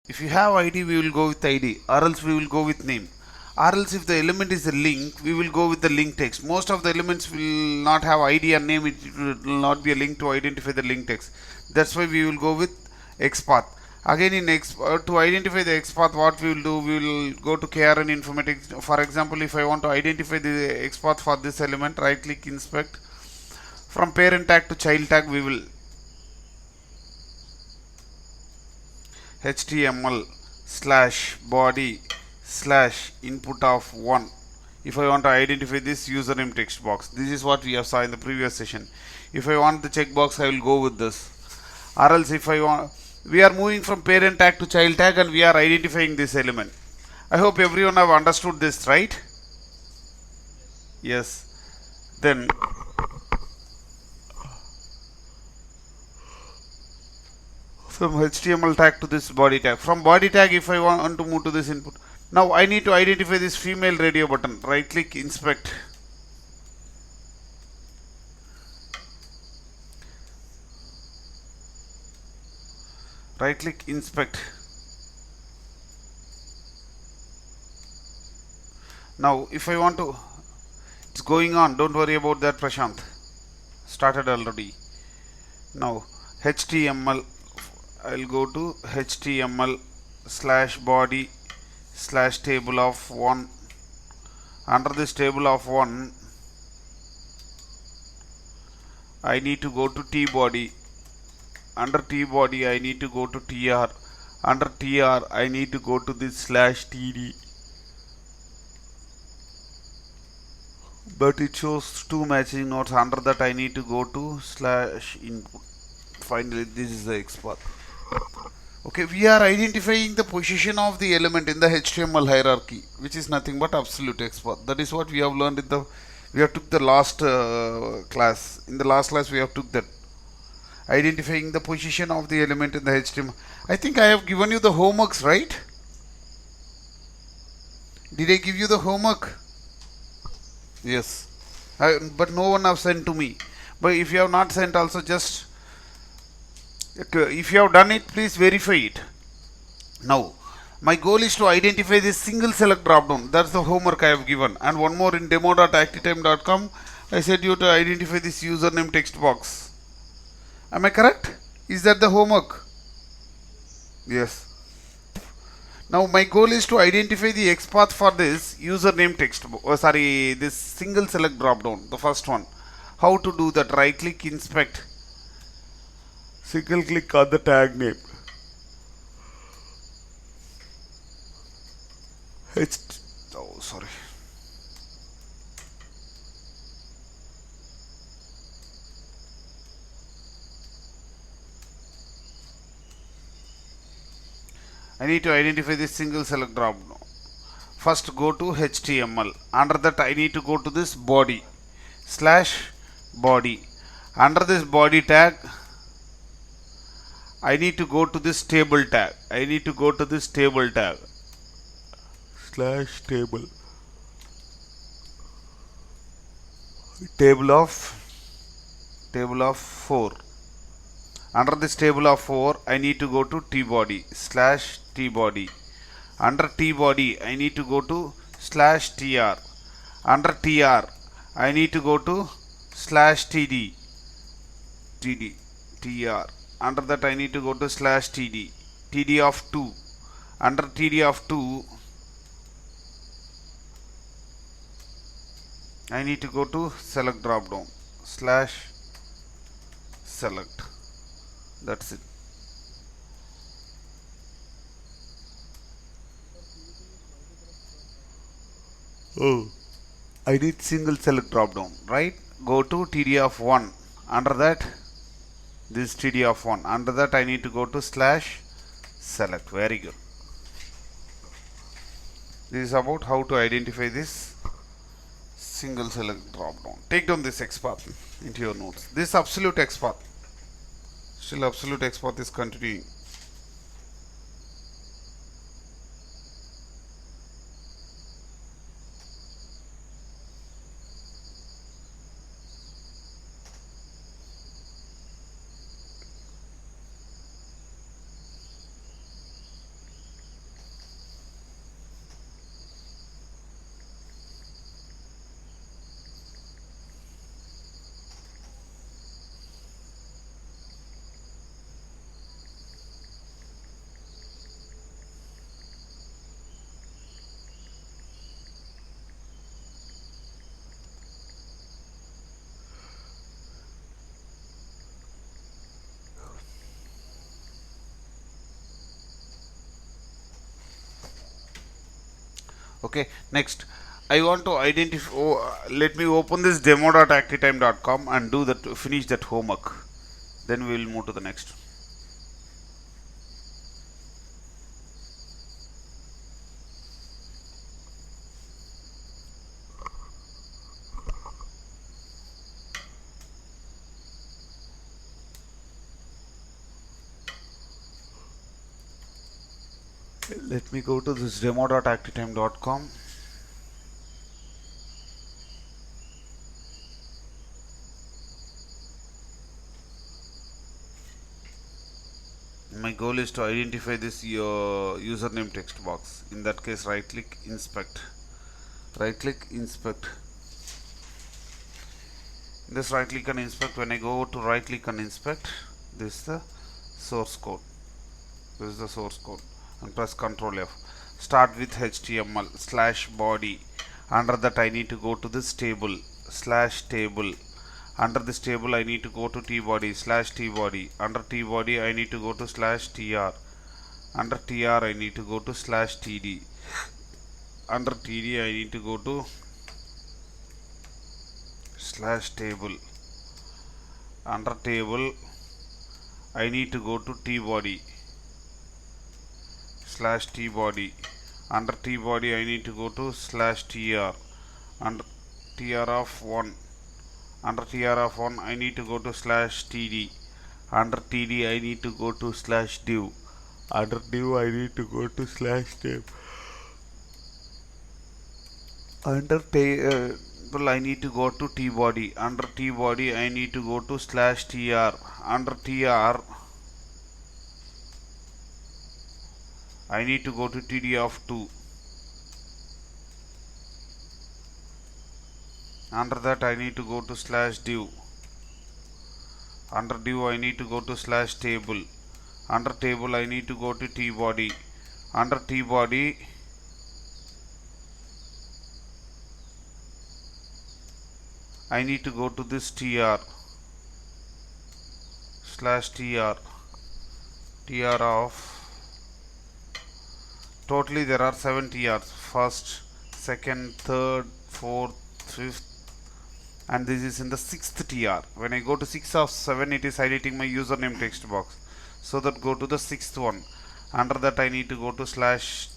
If you have ID, we will go with ID, or else we will go with name. Or else if the element is a link, we will go with the link text. Most of the elements will not have ID or name, it will not be a link to identify the link text. That's why we will go with Xpath. Again in to identify the Xpath, what we will do, we will go to KRN informatics. For example, if I want to identify the Xpath for this element, right click inspect. From parent tag to child tag, we will HTML slash body slash input of 1. If I want to identify this username text box, this is what we have saw in the previous session. If I want the checkbox, I will go with this. Or else if I want, we are moving from parent tag to child tag and we are identifying this element. I hope everyone have understood this, right? Yes. Then from HTML tag to this body tag. From body tag, if I want to move to this input, now I need to identify this female radio button. Right click inspect. Right click inspect. Now if I want to, it's going on, don't worry about that, Prashant. Started already. Now HTML, I'll go to HTML slash body slash table of 1. Under this table of 1, I need to go to T body. Under T body, I need to go to TR. Under TR, I need to go to this slash TD. But it shows two matching nodes. Under that, I need to go to slash input. Finally, this is the Xpath. Okay, we are identifying the position of the element in the HTML hierarchy, which is nothing but absolute Xpath. That is what we have learned in the, we have took the last class. In the last class, we have took that. Identifying the position of the element in the HTML. I think I have given you the homeworks, right? Did I give you the homework? Yes. But no one have sent to me. But if you have not sent also, just if you have done it, please verify it. Now, my goal is to identify this single select dropdown. That's the homework I have given. And one more, in demo.actitime.com, I said you to identify this username text box. Am I correct? Is that the homework? Yes. Now my goal is to identify the XPath for this username text. This single select dropdown. The first one. How to do that? Right click inspect. Single click on the tag name. Sorry. I need to identify this single select drop down. First go to HTML. Under that I need to go to this body slash body. Under this body tag I need to go to this table tag. I need to go to this table tag slash table. Table of 4. Under this table of 4, I need to go to tbody slash tbody. Under tbody, I need to go to slash tr. Under tr, I need to go to slash td. Tr. Under that, I need to go to slash td. Td of 2. Under td of 2, I need to go to select dropdown slash select. That's it. Oh, I did single select dropdown, right? Go to td of 1. Under that, this td of 1. Under that, I need to go to slash select. Very good. This is about how to identify this single select dropdown. Take down this XPath into your notes. This absolute XPath. Still absolute XPath is continuing. Okay, next I want to identify. Let me open this demo.activetime.com and do that. Finish that homework. Then we will move to the next. Let me go to this demo.activetime.com. My goal is to identify this your username text box. In that case, right click, inspect. Right click, inspect. This right click and inspect. When I go to right click and inspect, this is the source code. This is the source code. And press Ctrl F. Start with HTML slash body. Under that I need to go to this table slash table. Under this table I need to go to tbody slash tbody. Under tbody I need to go to slash tr. Under tr I need to go to slash td. Under td I need to go to slash table. Under table I need to go to tbody slash tbody. Under tbody I need to go to slash tr. Under tr of 1. Under tr of 1 I need to go to slash td. Under td I need to go to slash div. Under div I need to go to slash tab. Under table I need to go to tbody. Under tbody I need to go to slash tr. Under tr I need to go to td of 2. Under that I need to go to slash div. Under div I need to go to slash table. Under table I need to go to tbody. Under tbody I need to go to this tr slash tr of totally there are 7 trs. First, second, third, fourth, fifth, and this is in the 6th tr. When I go to 6 of 7 it is highlighting my username text box. So that go to the 6th one. Under that I need to go to slash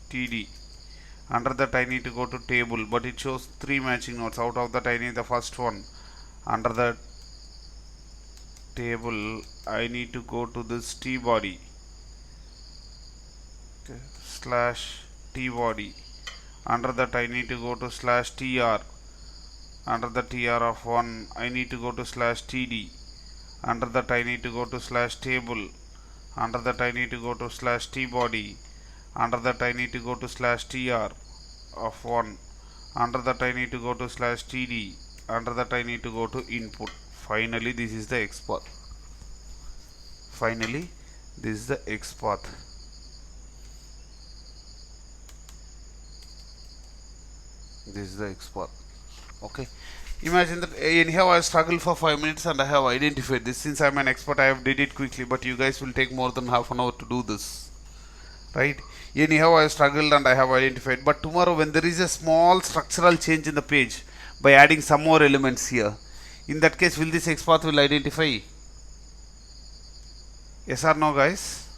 td. Under that I need to go to table, but it shows 3 matching nodes. Out of that I need the first one. Under that table I need to go to this tbody slash tbody. Under that I need to go to slash tr. Under the tr of 1 I need to go to slash td. Under that I need to go to slash table. Under that I need to go to slash tbody. Under that I need to go to slash tr of 1. Under that I need to go to slash td. Under that I need to go to input. Finally this is the Xpath. Finally this is the Xpath. This is the Xpath. Okay, imagine that anyhow I struggled for 5 minutes and I have identified this. Since I'm an expert I have did it quickly, but you guys will take more than half an hour to do this, right? Anyhow I struggled and I have identified, but tomorrow when there is a small structural change in the page by adding some more elements here, in that case will this Xpath will identify? Yes or no, guys?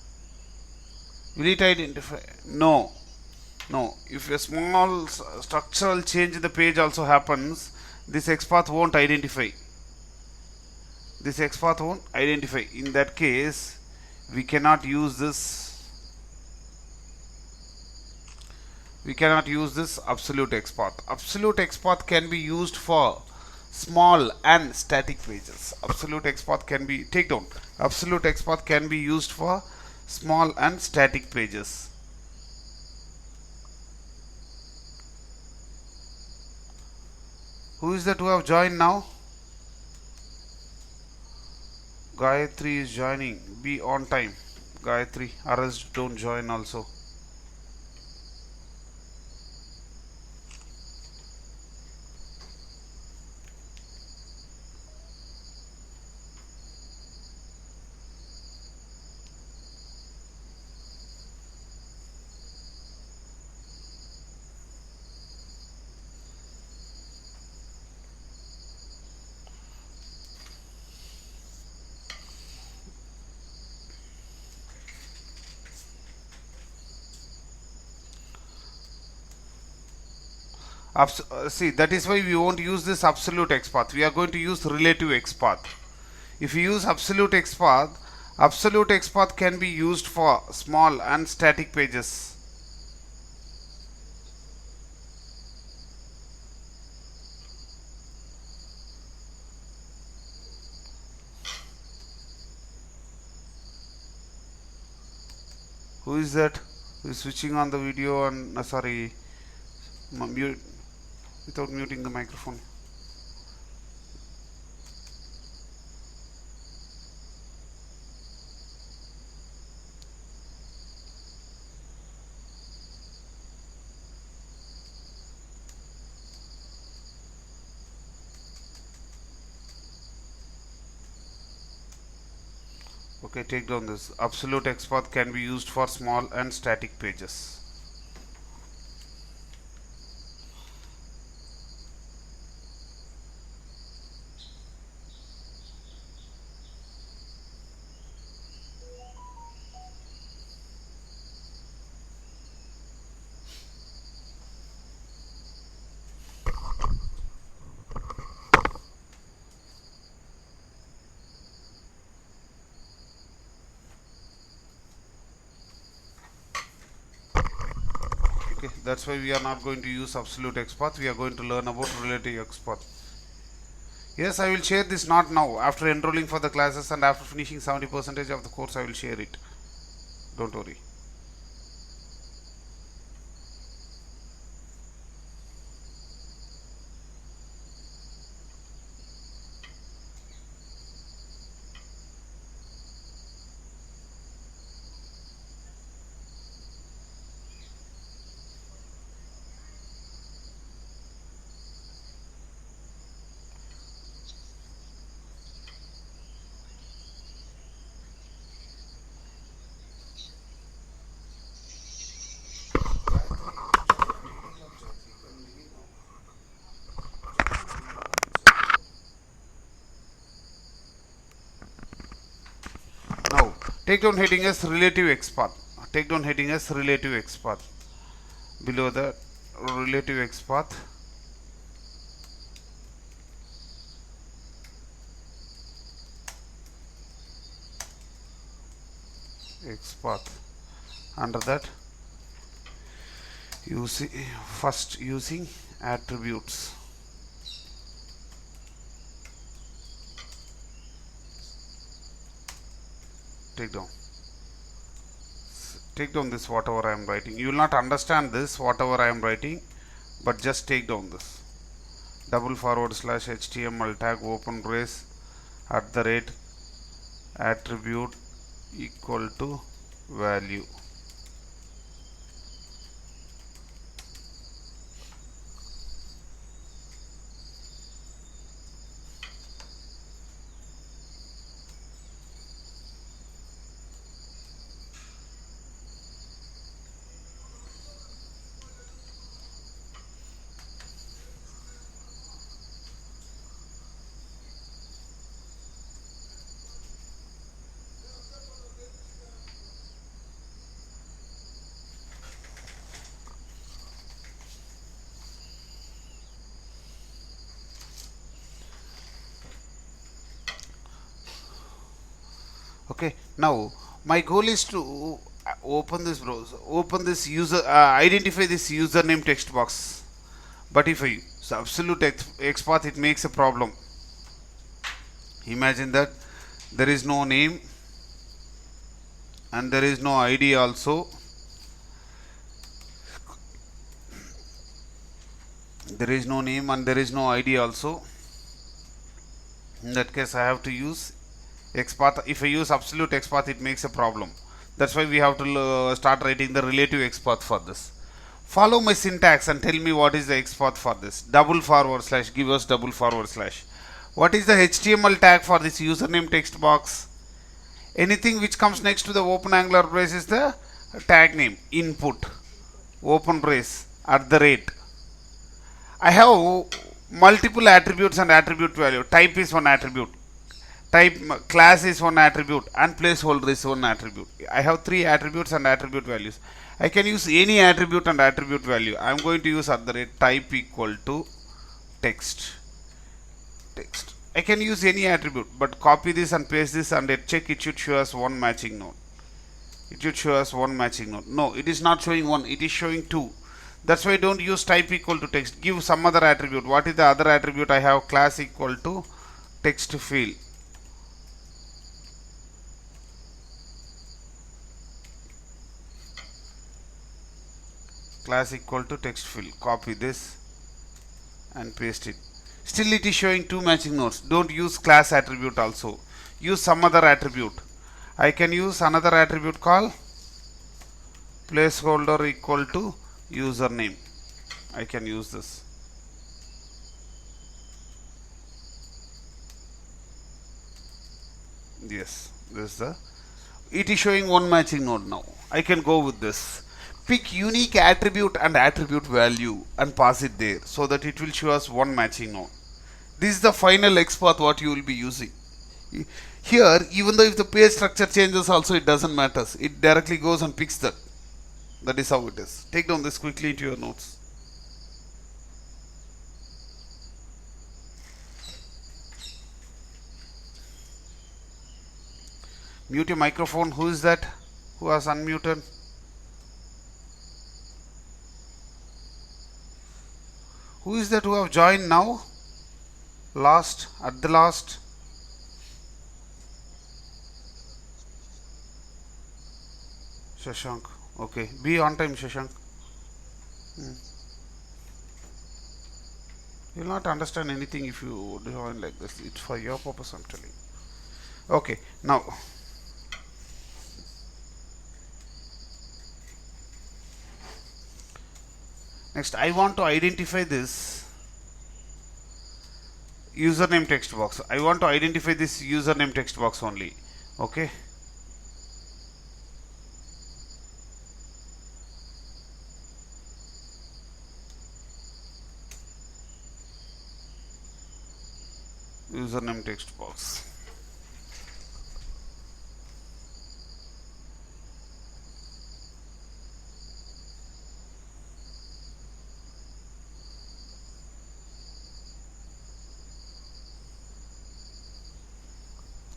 Will it identify? No. No, if a small structural change in the page also happens, this Xpath won't identify. This Xpath won't identify. In that case, we cannot use this. We cannot use this absolute Xpath. Absolute Xpath can be used for small and static pages. Absolute Xpath can be take down. Absolute Xpath can be used for small and static pages. Who is that who have joined now? Gayatri is joining. Be on time, Gayatri, or else don't join also. See, that is why we won't use this absolute XPath. We are going to use relative XPath. If you use absolute XPath can be used for small and static pages. Who is that? Who is switching on the video and sorry, mute without muting the microphone? Okay, take down this. Absolute XPath can be used for small and static pages. Okay, that's why we are not going to use absolute XPath. We are going to learn about relative XPath. Yes, I will share this, not now. After enrolling for the classes and after finishing 70% of the course, I will share it. Don't worry. Now, take down heading as relative XPath. Take down heading as relative XPath. Below the relative XPath, under that, first using attributes. Take down this whatever I am writing. You will not understand this whatever I am writing, but just take down this. /HTML tag open brace @ attribute equal to value. Okay, now my goal is to open this browser, identify this username text box. But if I use absolute XPath, it makes a problem. Imagine that there is no name and there is no ID also. There is no name and there is no ID also. In that case, I have to use XPath. If I use absolute XPath, it makes a problem. That's why we have to start writing the relative XPath for this. Follow my syntax and tell me what is the XPath for this. // give us // What is the HTML tag for this username text box? Anything which comes next to the open angular brace is the tag name. Input open brace @ I have multiple attributes and attribute value. Type is one attribute. type class is one attribute and placeholder is one attribute. I have three attributes and attribute values. I can use any attribute and attribute value. I am going to use type equal to text. I can use any attribute, but copy this and paste this and check, it should show us one matching node. It should show us one matching node. No, it is not showing one, it is showing two. That's why don't use type equal to text. Give some other attribute. What is the other attribute? I have class equal to text field. Class equal to text field. Copy this and paste it. Still it is showing two matching nodes. Don't use class attribute also. Use some other attribute. I can use another attribute called placeholder equal to username. I can use this. Yes, this is the. It is showing one matching node now. I can go with this. Pick unique attribute and attribute value and pass it there so that it will show us one matching node. This is the final Xpath what you will be using. Here, even though if the page structure changes also, it doesn't matter. It directly goes and picks that. That is how it is. Take down this quickly into your notes. Mute your microphone. Who is that? Who has unmuted? Who is that who have joined now? At the last. Shashank. Okay. Be on time, Shashank. You will not understand anything if you join like this. It's for your purpose, I'm telling. Okay. Now. Next, I want to identify this username text box. I want to identify this username text box only. Okay. Username text box.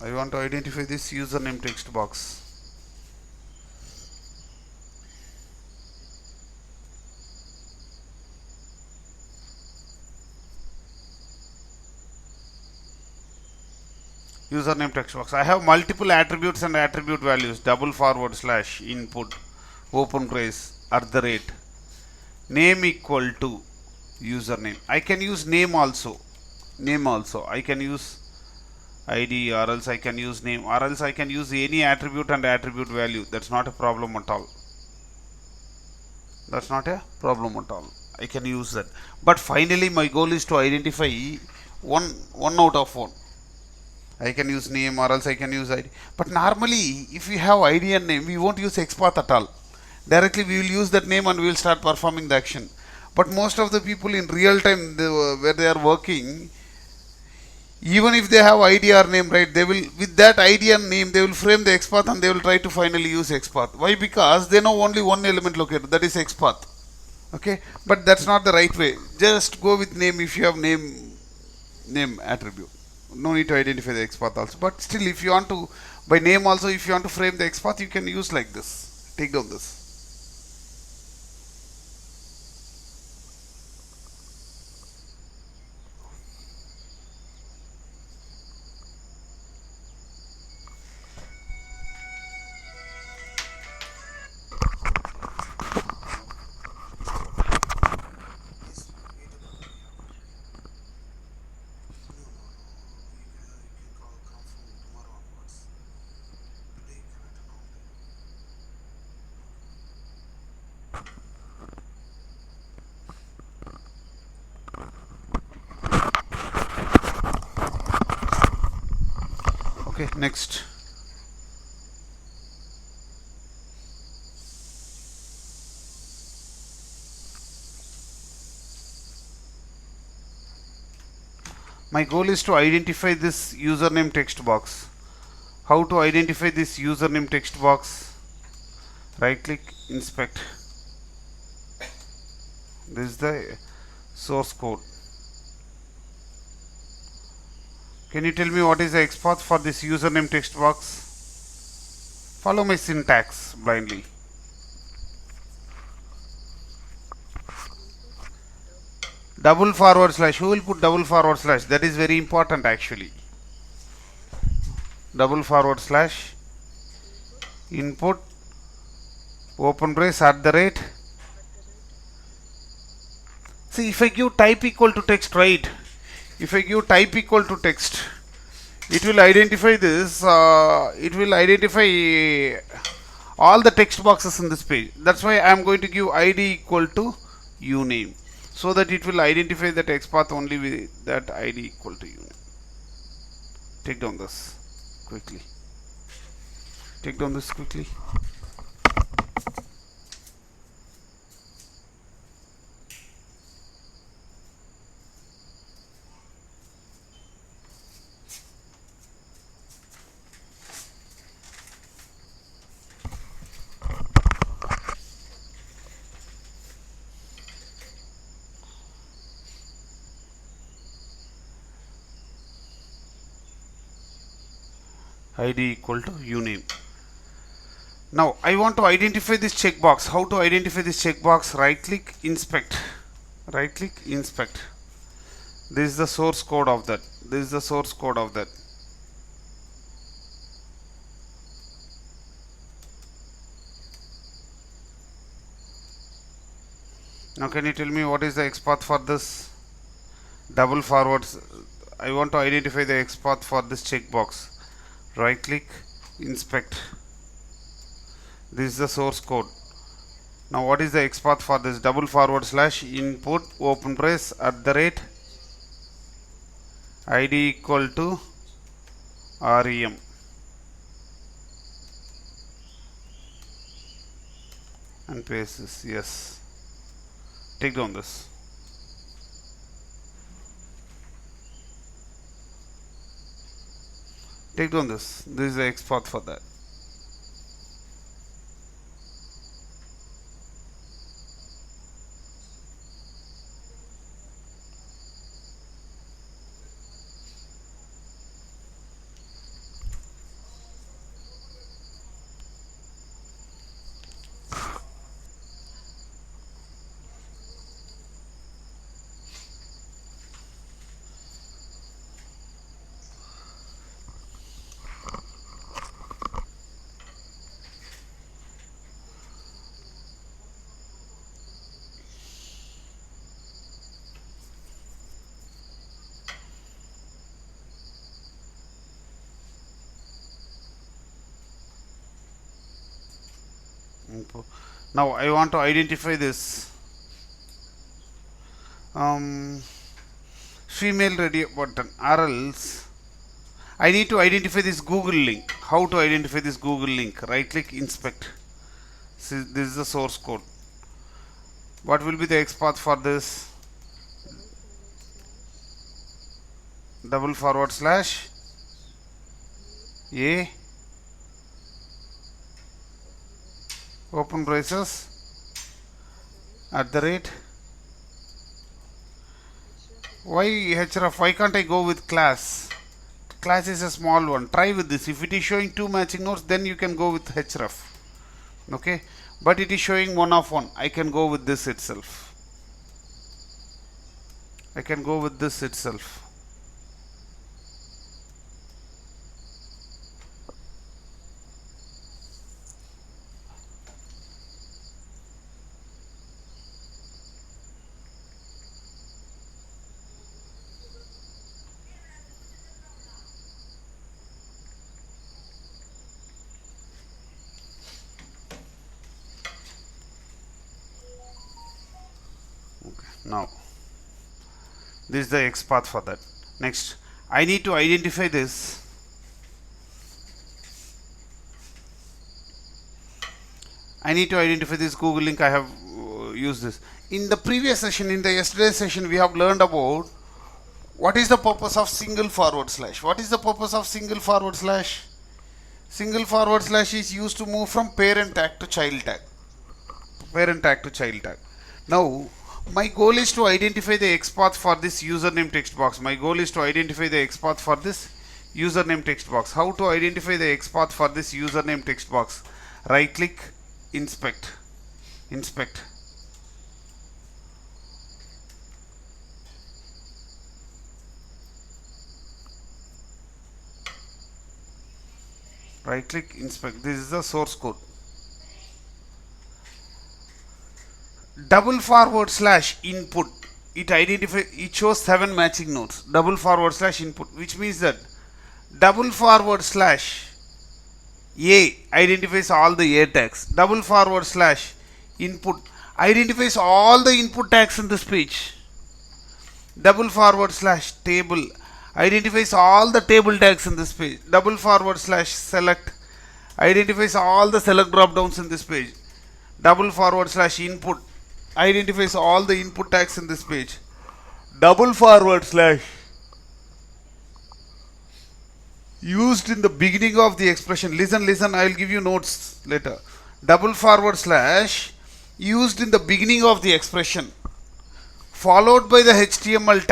I want to identify this username text box. Username text box. I have multiple attributes and attribute values. // input open brace @ name equal to username. I can use name also. I can use ID, or else I can use name, or else I can use any attribute and attribute value. That's not a problem at all. I can use that. But finally my goal is to identify one out of one. I can use name or else I can use ID. But normally if we have ID and name, we won't use Xpath at all. Directly we will use that name and we will start performing the action. But most of the people in real time, where they are working, even if they have ID or name, right, they will, with that ID and name, they will frame the Xpath and they will try to finally use Xpath. Why? Because they know only one element located, that is Xpath. Okay, but that's not the right way. Just go with name if you have name attribute. No need to identify the Xpath also. But still, if you want to, by name also, if you want to frame the Xpath, you can use like this. Take down this. Okay, next. My goal is to identify this username text box. How to identify this username text box? Right click, inspect. This is the source code. Can you tell me what is the XPath for this username text box? Follow my syntax blindly. Double forward slash. Who will put double forward slash? That is very important actually. Double forward slash input open brace at the rate. See, if I give type equal to text, right? If I give type equal to text, it will identify this. It will identify all the text boxes in this page. That's why I am going to give ID equal to uname, so that it will identify the text path only with that ID equal to uname. Take down this quickly. Take down this quickly. ID equal to uname. Now I want to identify this checkbox. How to identify this checkbox? Right click, inspect. Right click, inspect. This is the source code of that. This is the source code of that. Now can you tell me what is the XPath for this? Double forwards. I want to identify the XPath for this checkbox. Right click, inspect. This is the source code. Now what is the XPath for this? Double forward slash input open brace at the rate ID equal to REM. And paste this. Yes. Take down this. Take down this. This is the XPath for that. Now I want to identify this female radio button, or else I need to identify this Google link. How to identify this Google link? Right click, inspect. See, this is the source code. What will be the XPath for this? Double forward slash A open braces at the rate. Why href? Why can't I go with class? Class is a small one. Try with this. If it is showing two matching nodes, then you can go with href. Okay, but it is showing one of one. I can go with this itself. I can go with this itself. Now this is the XPath for that. Next, I need to identify this. I need to identify this Google link. I have used this in the previous session. In the yesterday session, we have learned about What is the purpose of single forward slash? What is the purpose of single forward slash? Single forward slash is used to move from parent tag to child tag. Parent tag to child tag. Now, my goal is to identify the XPath for this username text box. My goal is to identify the XPath for this username text box. How to identify the XPath for this username text box? Right click, inspect, inspect. Right click, inspect. This is the source code. Double forward slash input. It shows 7 matching nodes. Double forward slash input, which means that double forward slash A identifies all the A tags. Double forward slash input identifies all the input tags in this page. Double forward slash table identifies all the table tags in this page. Double forward slash select identifies all the select drop downs in this page. Double forward slash input identifies all the input tags in this page. Double forward slash used in the beginning of the expression. Listen, I will give you notes later. Double forward slash used in the beginning of the expression, followed by the HTML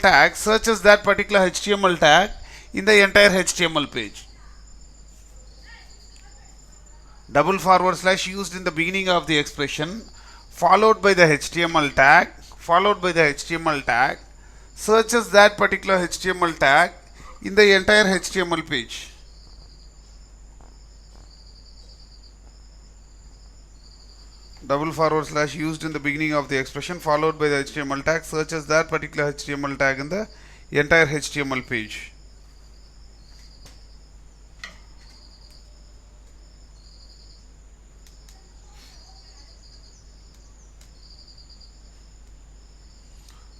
tag, searches that particular HTML tag in the entire HTML page. Double forward slash used in the beginning of the expression, followed by the HTML tag, searches that particular HTML tag in the entire HTML page. Double forward slash used in the beginning of the expression, followed by the HTML tag, searches that particular HTML tag in the entire HTML page.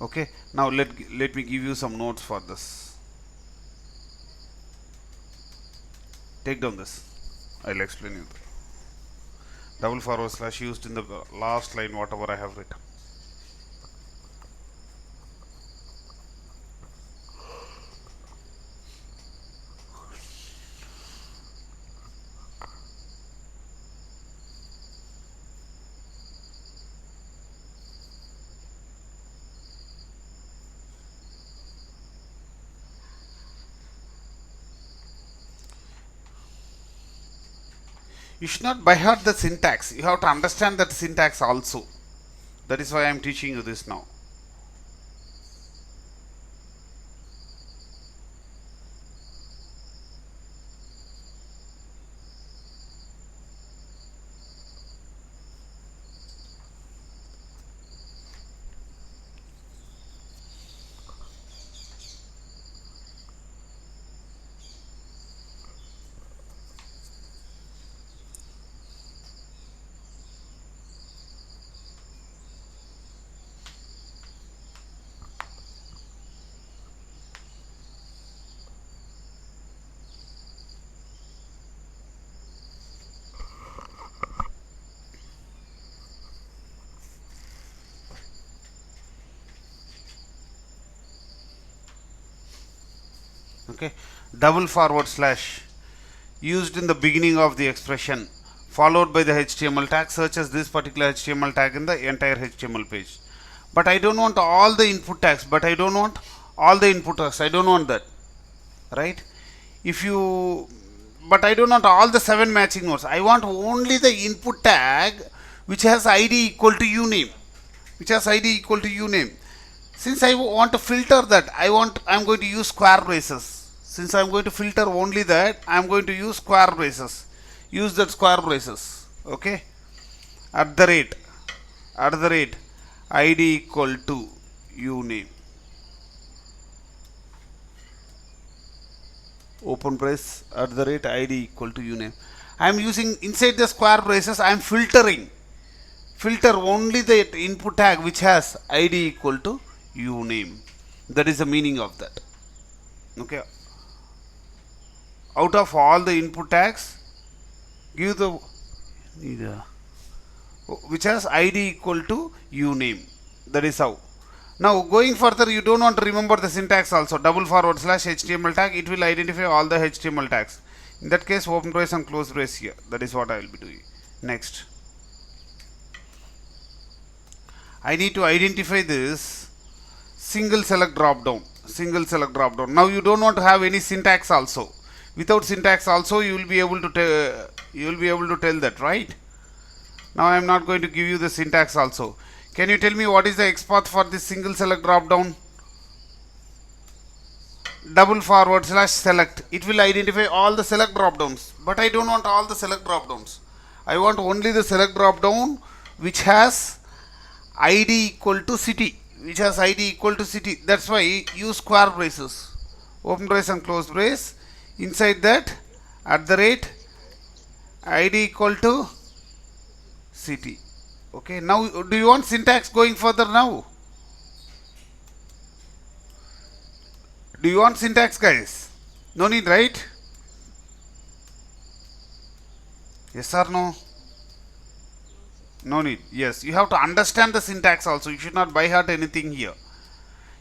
Okay, now let me give you some notes for this. Take down this. I'll explain you. Double forward slash used in the last line, whatever I have written. You should not by heart the syntax. You have to understand that syntax also. That is why I am teaching you this now. Okay, double forward slash used in the beginning of the expression, followed by the HTML tag, searches this particular HTML tag in the entire HTML page. But I don't want all the input tags, I don't want that, right? But I don't want all the 7 matching nodes. I want only the input tag which has ID equal to uname, Since I want to filter that, I'm going to use square braces. Since I'm going to filter only that, I'm going to use square braces. Use that square braces. Okay. At the rate ID equal to uname. Open brace at the rate ID equal to uname. I'm using inside the square braces. I'm filter only the input tag which has ID equal to uname. That is the meaning of that. Okay. Out of all the input tags, give the which has id equal to uname. That is how. Now going further, you don't want to remember the syntax also. Double forward slash HTML tag, it will identify all the HTML tags. In that case, open brace and close brace here. That is what I will be doing. Next, I need to identify this single select drop down. Single select drop down. Now you don't want to have any syntax also. Without syntax also, you will be able to tell that, right? Now I am not going to give you the syntax also. Can you tell me what is the Xpath for this single select drop down? Double forward slash select. It will identify all the select drop downs. But I don't want all the select drop downs. I want only the select drop down which has id equal to city. Which has id equal to city. That's why use square braces. Open brace and close brace. Inside that, at the rate id equal to city. Okay, now do you want syntax going further now? Do you want syntax, guys? No need, right? Yes or no? No need. Yes, you have to understand the syntax also. You should not by heart anything here.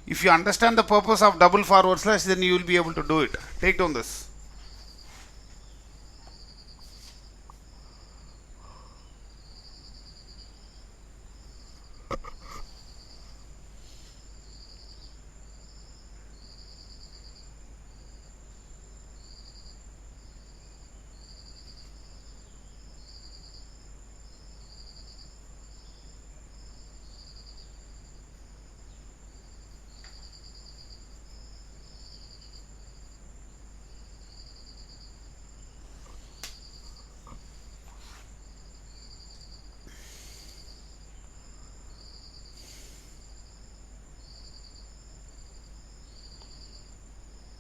If you understand the purpose of double forward slash, then you will be able to do it. Take down this.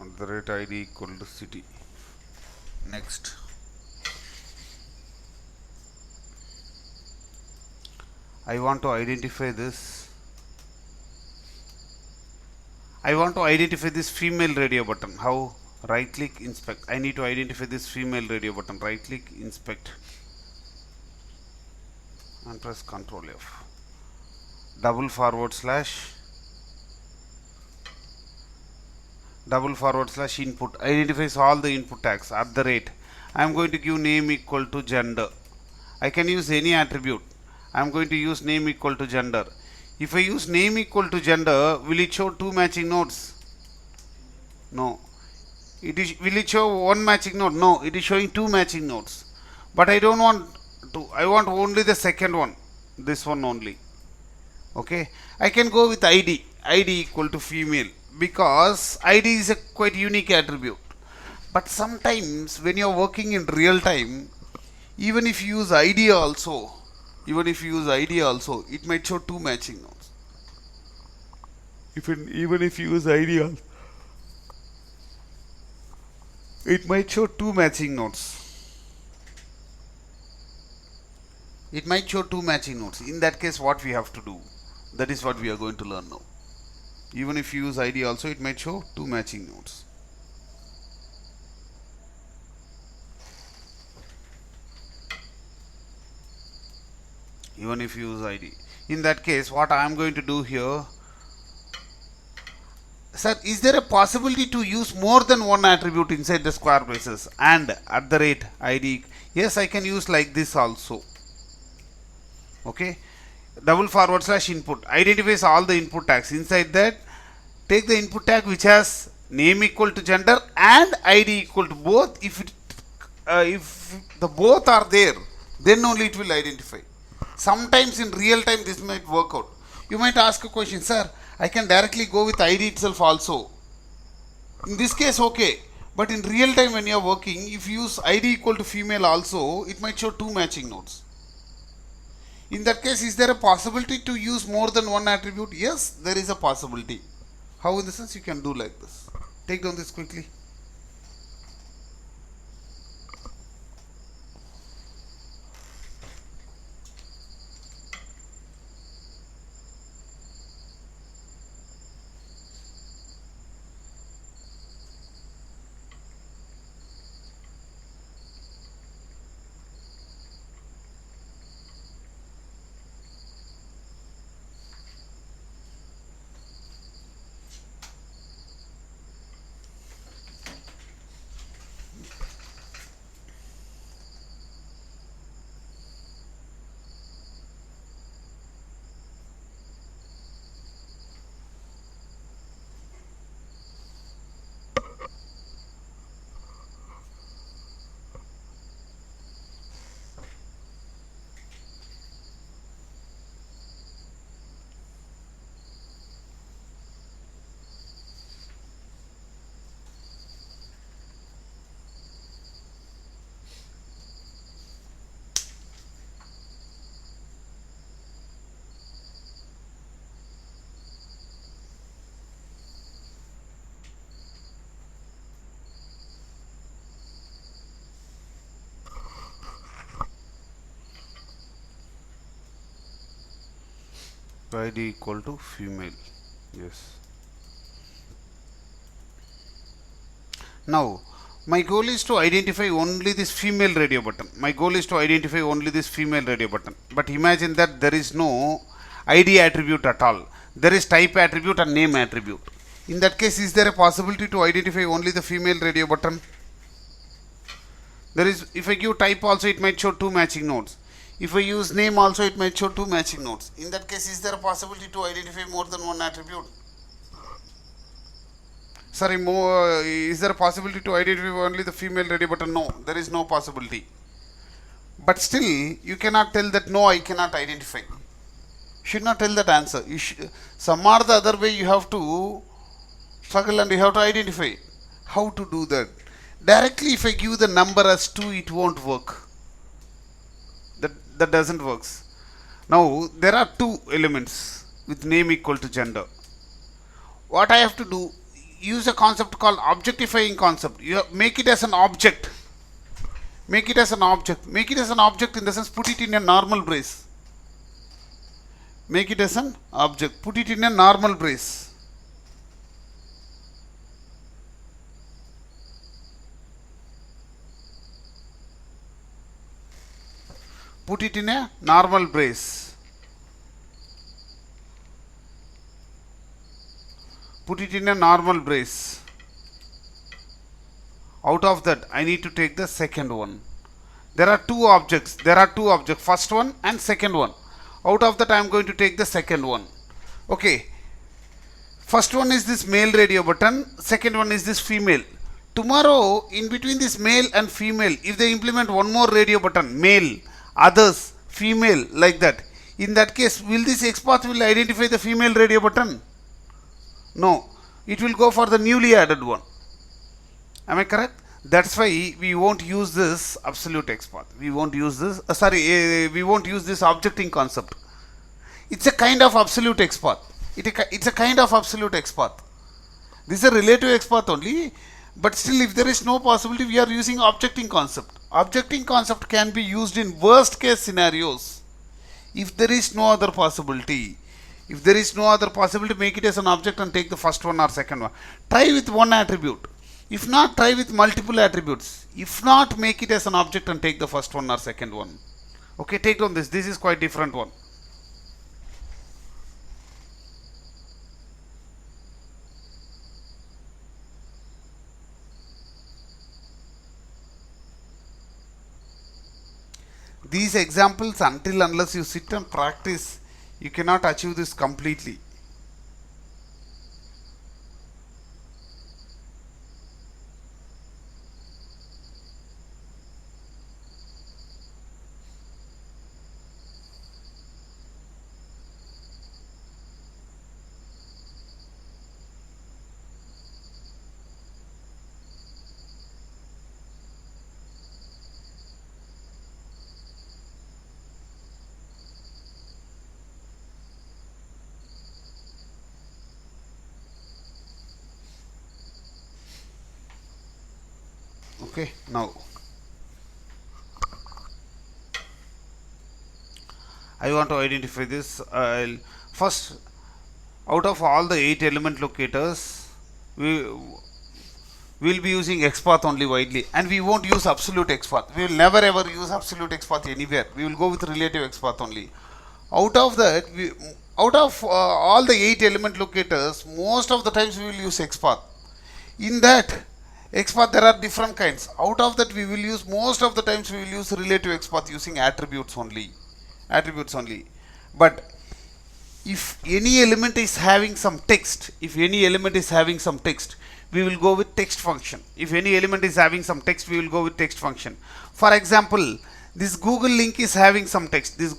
At the rate id equal to city. Next, I want to identify this. I want to identify this female radio button. How? Right click, inspect. I need to identify this female radio button. Right click, inspect, and press Ctrl F. Double forward slash input identifies all the input tags. At the rate, I am going to give name equal to gender. I can use any attribute. I am going to use name equal to gender. If I use name equal to gender, will it show two matching nodes? No. Will it show one matching node? No, it is showing two matching nodes. But I don't want to. I want only the second one. This one only. Okay. I can go with ID. ID equal to female, because ID is a quite unique attribute. But sometimes when you are working in real time, even if you use ID also, it might show two matching nodes. Even if you use ID also, it might show two matching nodes. It might show two matching nodes. In that case, what we have to do? That is what we are going to learn now. Even if you use ID also, it might show two matching nodes. Even if you use ID. In that case, what I am going to do here, sir, is there a possibility to use more than one attribute inside the square braces and at the rate ID? Yes, I can use like this also. Okay. Double forward slash input identifies all the input tags. Inside that, take the input tag which has name equal to gender and ID equal to both. If the both are there, then only it will identify. Sometimes in real time this might work out. You might ask a question, sir, I can directly go with ID itself also. In this case, okay. But in real time when you are working, if you use ID equal to female also, it might show two matching nodes. In that case, is there a possibility to use more than one attribute? Yes, there is a possibility. How? In the sense, you can do like this. Take down this quickly. id equal to female. Yes. Now my goal is to identify only this female radio button. My goal is to identify only this female radio button. But imagine that there is no id attribute at all. There is type attribute and name attribute. In that case, is there a possibility to identify only the female radio button? There is. If I give type also, it might show 2 matching nodes. If I use name also, it might show 2 matching nodes. In that case, is there a possibility to identify more than one attribute? Sorry, is there a possibility to identify only the female radio button? No, there is no possibility. But still, you cannot tell that no, I cannot identify. Should not tell that answer. Some or the other way you have to struggle and you have to identify. How to do that? Directly, if I give the number as 2, it won't work. That doesn't work. Now, there are 2 elements with name equal to gender. What I have to do, use a concept called objectifying concept. You make it as an object. Make it as an object. Make it as an object in the sense, put it in a normal brace. Make it as an object. Put it in a normal brace. Put it in a normal brace. Put it in a normal brace. Out of that, I need to take the second one. There are 2 objects. First one and second one. Out of that, I am going to take the second one. Okay. First one is this male radio button. Second one is this female. Tomorrow, in between this male and female, if they implement one more radio button, male, others, female, like that. In that case, will this Xpath will identify the female radio button? No. It will go for the newly added one. Am I correct? That's why we won't use this absolute Xpath. We won't use this. We won't use this objecting concept. It's a kind of absolute Xpath. It's a kind of absolute Xpath. This is a relative Xpath only. But still, if there is no possibility, we are using objecting concept. Objecting concept can be used in worst case scenarios. If there is no other possibility. If there is no other possibility, make it as an object and take the first one or second one. Try with one attribute. If not, try with multiple attributes. If not, make it as an object and take the first one or second one. Okay, take down this. This is quite different one. These examples, until unless you sit and practice, you cannot achieve this completely. Okay, now I want to identify this. I'll first, out of all the 8 element locators, we will be using Xpath only widely, and we won't use absolute Xpath. We will never ever use absolute Xpath anywhere. We will go with relative Xpath only. Out of that, all the 8 element locators, most of the times we will use Xpath. In that Xpath, there are different kinds. Out of that, we will use, most of the times we will use relative Xpath using attributes only. But if any element is having some text, we will go with text function. If any element is having some text, we will go with text function. For example, this Google link is having some text. In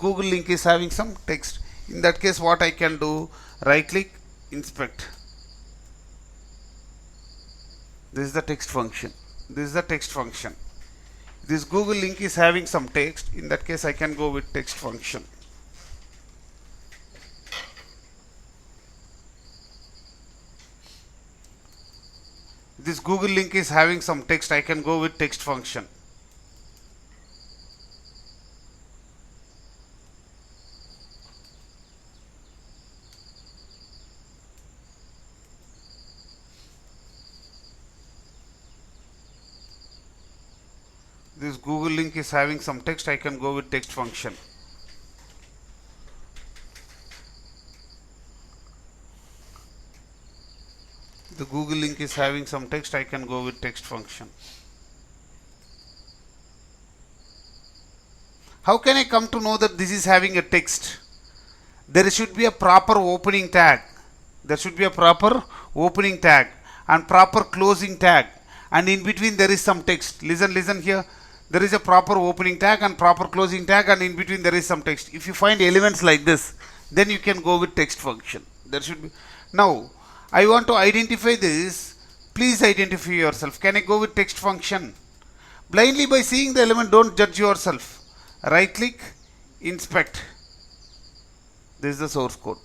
that case, what I can do, right click, inspect. This is the text function. This Google link is having some text. In that case, I can go with text function. This Google link is having some text. I can go with text function. this Google link is having some text, I can go with text function. The Google link is having some text, I can go with text function. How can I come to know that this is having a text? There should be a proper opening tag. There should be a proper opening tag and proper closing tag, and in between there is some text. Listen here. There is a proper opening tag and proper closing tag, and in between there is some text. If you find elements like this, then you can go with text function. There should be. Now I want to identify this. Please identify yourself. Can I go with text function? Blindly by seeing the element, don't judge yourself. Right click, inspect. This is the source code.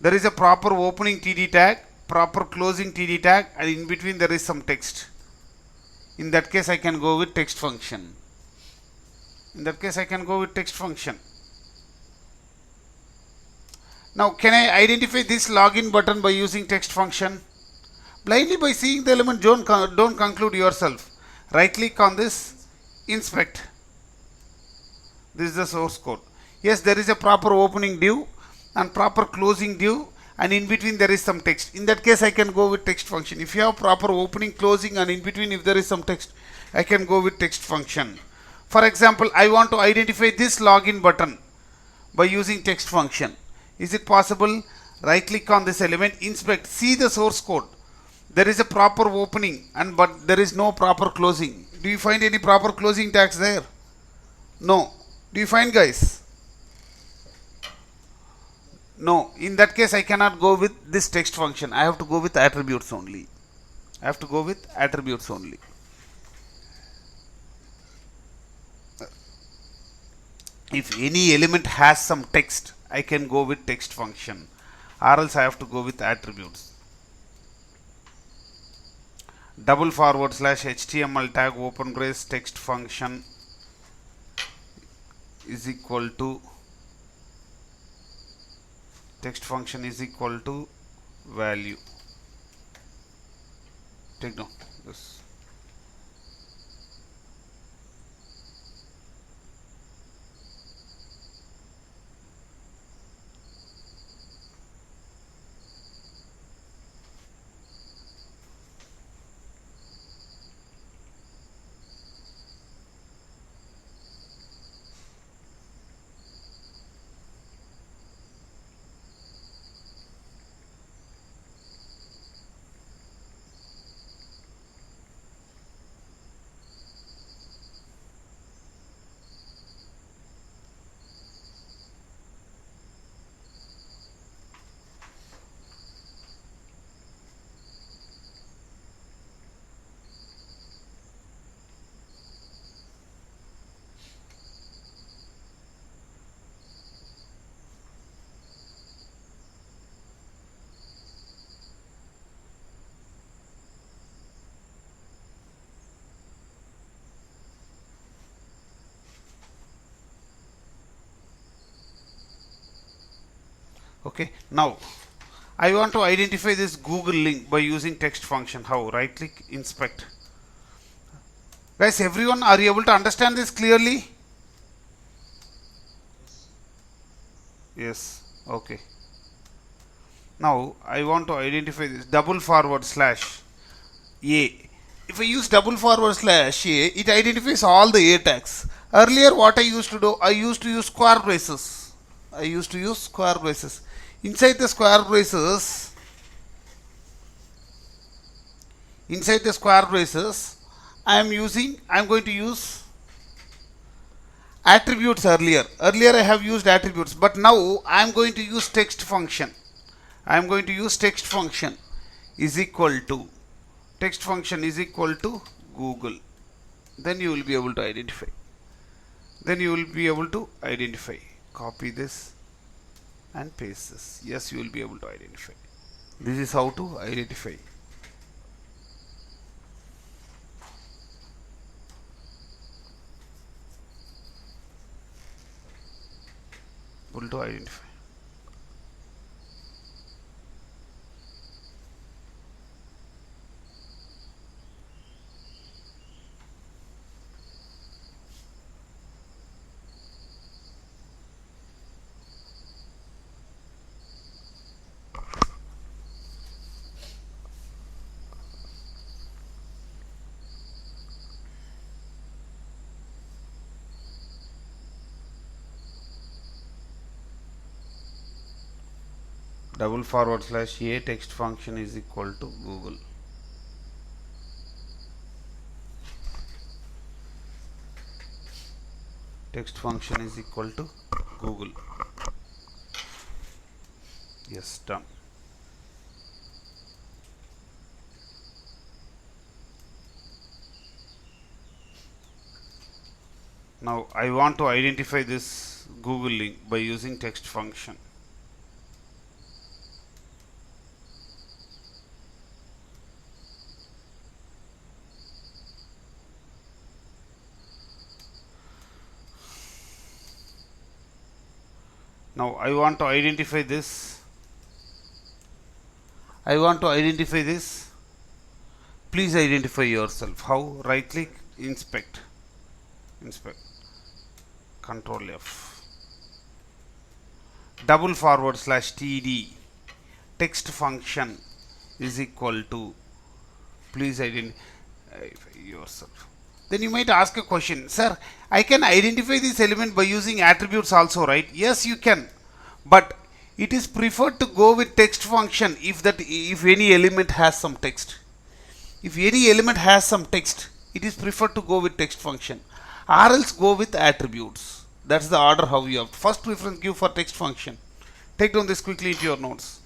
There is a proper opening TD tag, proper closing TD tag, and in between there is some text. In that case I can go with text function. Now can I identify this login button by using text function? Blindly by seeing the element, don't conclude yourself. Right click on this, inspect. This is the source code. Yes, there is a proper opening div and proper closing div, and in between there is some text. In that case I can go with text function. If you have proper opening, closing, and in between if there is some text, I can go with text function. For example, I want to identify this login button by using text function. Is it possible? Right click on this element, inspect, see the source code. There is a proper opening but there is no proper closing. Do you find any proper closing tags there? No. Do you find, guys? No. In that case I cannot go with this text function. I have to go with attributes only. If any element has some text, I can go with text function, or else I have to go with attributes. // HTML tag open brace text function is equal to value. Take down this. Okay, now I want to identify this Google link by using text function. How? Right click, inspect. Guys, everyone, are you able to understand this clearly? Yes. Okay. Now I want to identify this // a. If I use // a, it identifies all the a tags. Earlier what I used to do, I used to use square braces. Inside the square braces, I am going to use attributes. Earlier I have used attributes, but now I am going to use text function. Is equal to Google. Then you will be able to identify. Copy this and paste this. Yes, you will be able to identify. This is how to identify. double forward slash a text function is equal to Google. Text function is equal to Google. Yes, done. Now I want to identify this Google link by using text function. Now I want to identify this. Please identify yourself. How? Right click, inspect, control F, double forward slash td text function is equal to, please identify yourself. Then you might ask a question, sir, I can identify this element by using attributes also, right? Yes, you can, but it is preferred to go with text function if any element has some text. If any element has some text, it is preferred to go with text function, or else go with attributes. That's the order how you have. First preference give for text function. Take down this quickly into your notes.